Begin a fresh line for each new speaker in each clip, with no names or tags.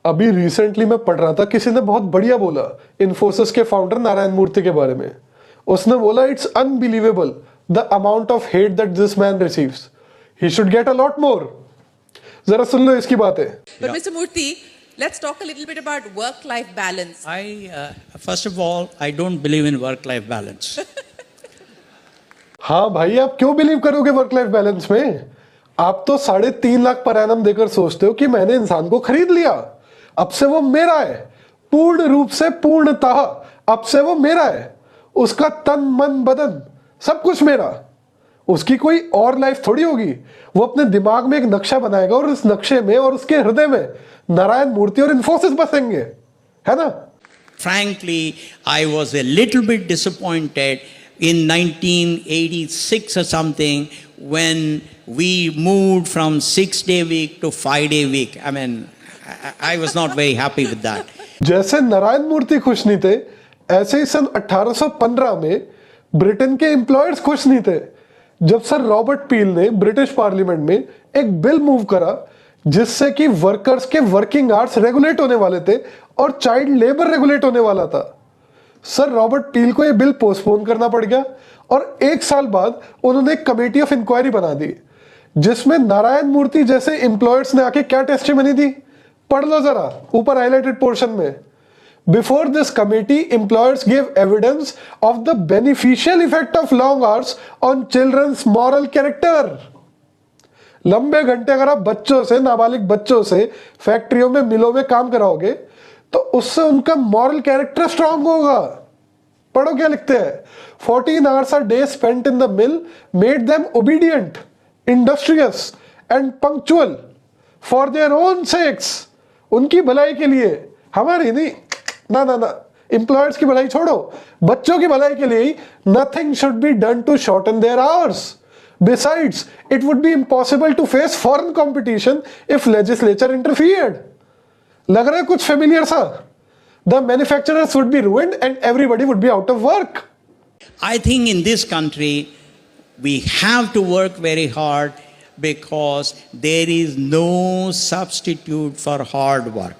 अभी रिसेंटली मैं पढ़ रहा था, किसी ने बहुत बढ़िया बोला इन्फोसिस के फाउंडर नारायण मूर्ति के बारे में। उसने बोला it's unbelievable the amount of hate that this man receives, he should get a lot more. जरा सुन लो इसकी बातें।
But Mr. Murthy, let's talk a little bit about work-life balance.
First of all, I don't believe in work-life balance.
हाँ भाई, आप क्यों believe करोगे work life balance में? आप तो 3.5 लाख पर एनम देकर सोचते हो कि मैंने इंसान को खरीद लिया, अब से वो मेरा है, पूर्ण रूप से पूर्णतः अब से वो मेरा है, उसका तन मन बदन सब कुछ मेरा। उसकी कोई और लाइफ थोड़ी होगी। वो अपने दिमाग में एक नक्शा बनाएगा और उस नक्शे में और उसके हृदय में नारायण मूर्ति और इन्फोसिस बसेंगे, है ना?
Frankly, I was a little bit disappointed in 1986 or something when we moved from 6-day week to 5-day week. I mean, I was not very happy with that.
जैसे नारायण मूर्ति खुश नहीं थे, ऐसे ही सन 1815 में ब्रिटेन के एम्प्लॉयर्स खुश नहीं थे जब सर रॉबर्ट पील ने ब्रिटिश पार्लियामेंट में एक बिल मूव करा जिससे कि वर्कर्स के वर्किंग आवर्स रेगुलेट होने वाले थे और चाइल्ड लेबर रेगुलेट होने वाला था। सर रॉबर्ट पील को यह बिल पोस्टपोन करना पड़ गया और 1 साल बाद उन्होंने एक कमेटी ऑफ इंक्वायरी बना दी जिसमें नारायण मूर्ति जैसे एम्प्लॉयर्स ने आके क्या टेस्टिमनी दी, पढ़ लो जरा ऊपर हाईलाइटेड पोर्शन में। Before this committee, employers gave evidence of the beneficial effect of long hours on children's moral character. लंबे घंटे अगर आप बच्चों से, नाबालिग बच्चों से फैक्ट्रियों में, मिलों में काम कराओगे तो उससे उनका मॉरल कैरेक्टर स्ट्रांग होगा। पढ़ो क्या लिखते हैं। 14 hours a day spent in the mill made them obedient, industrious and punctual for their own sakes. उनकी भलाई के लिए, हमारी नहीं। ना ना ना, एम्प्लॉयर्स की भलाई छोड़ो, बच्चों की भलाई के लिए। Nothing should be done to shorten their hours. Besides it would be impossible to face foreign competition if legislature interfered. लग रहा है कुछ फेमिलियर सा। The manufacturers would be ruined and everybody would be out of work.
I think in this country, we have to work very hard because there is no substitute for hard work.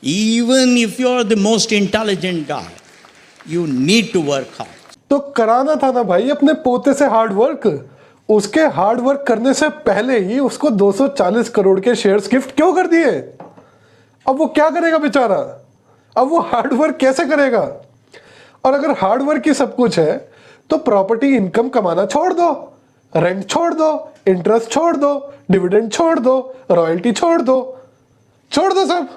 Even if you are the most intelligent guy, you need to work hard.
तो कराना था ना भाई अपने पोते से hard work. उसके hard work करने से पहले ही उसको 240 करोड़ के शेयर्स गिफ्ट क्यों कर दिए? अब वो क्या करेगा बेचारा? अब वो हार्ड वर्क कैसे करेगा? और अगर हार्ड वर्क ही सब कुछ है तो प्रॉपर्टी इनकम कमाना छोड़ दो, रेंट छोड़ दो, इंटरेस्ट छोड़ दो, डिविडेंड छोड़ दो, रॉयल्टी छोड़ दो सब।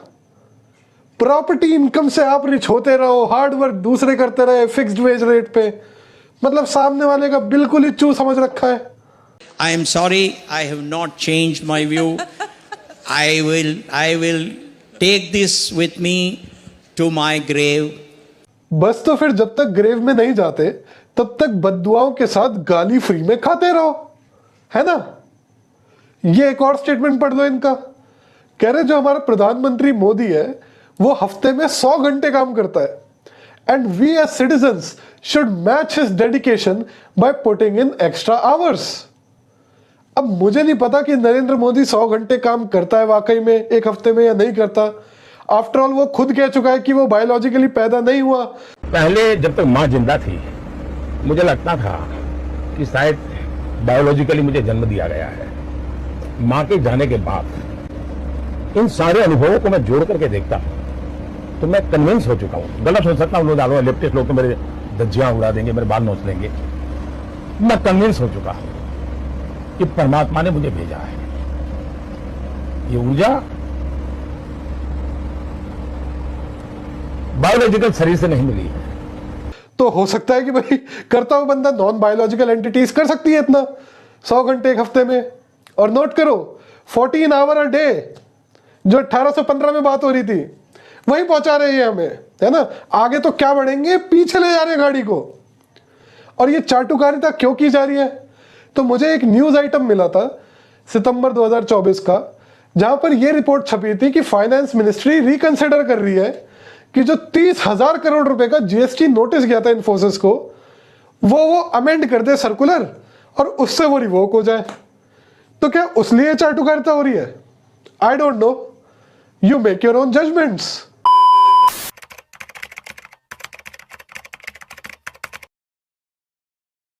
प्रॉपर्टी इनकम से आप रिच होते रहो, हार्ड वर्क दूसरे करते रहे फिक्स्ड वेज रेट पे। मतलब सामने वाले का बिल्कुल ही चू समझ रखा है।
I am sorry, I have not changed my view. I will take this with me to my grave.
बस तो फिर जब तक ग्रेव में नहीं जाते तब तक बद्दुआओं के साथ गाली फ्री में खाते रहो, है ना? ये एक और स्टेटमेंट पढ़ लो इनका। कह रहे जो हमारा प्रधानमंत्री मोदी है वो हफ्ते में 100 घंटे काम करता है and we as citizens should match his dedication by putting in extra hours. अब मुझे नहीं पता कि नरेंद्र मोदी 100 घंटे काम करता है वाकई में एक हफ्ते में या नहीं करता। आफ्टर ऑल वो खुद कह चुका है कि वो बायोलॉजिकली पैदा नहीं हुआ।
पहले जब तक माँ जिंदा थी मुझे लगता था कि शायद बायोलॉजिकली मुझे जन्म दिया गया है। माँ के जाने के बाद इन सारे अनुभवों को मैं जोड़ करके देखता हूँ तो मैं कन्विंस हो चुका हूँ। गलत हो सकता हूँ, लोग लेफ्टिस्ट लोग तो मेरे धज्जियां उड़ा देंगे, मेरे बाल नोच लेंगे। मैं कन्विंस हो चुका हूँ कि परमात्मा ने मुझे भेजा है। ये ऊर्जा बायोलॉजिकल शरीर से नहीं मिली है।
तो हो सकता है कि भाई करता हुआ बंदा नॉन बायोलॉजिकल एंटिटीज कर सकती है इतना 100 घंटे एक हफ्ते में। और नोट करो 14 आवर अ डे जो 1815 में बात हो रही थी वही पहुंचा रही है हमें, है ना? आगे तो क्या बढ़ेंगे, पीछे ले जा रहे हैं गाड़ी को। और ये चाटुकारिता क्यों की जा रही है? तो मुझे एक न्यूज आइटम मिला था सितंबर 2024 का जहां पर यह रिपोर्ट छपी थी कि फाइनेंस मिनिस्ट्री रिकंसिडर कर रही है कि जो 30,000 करोड़ रुपए का जीएसटी नोटिस गया था इन्फोसिस को वो अमेंड कर दे सर्कुलर और उससे वो रिवोक हो जाए। तो क्या उस लिए चाटुकारिता हो रही है? I don't know. You make your own judgments.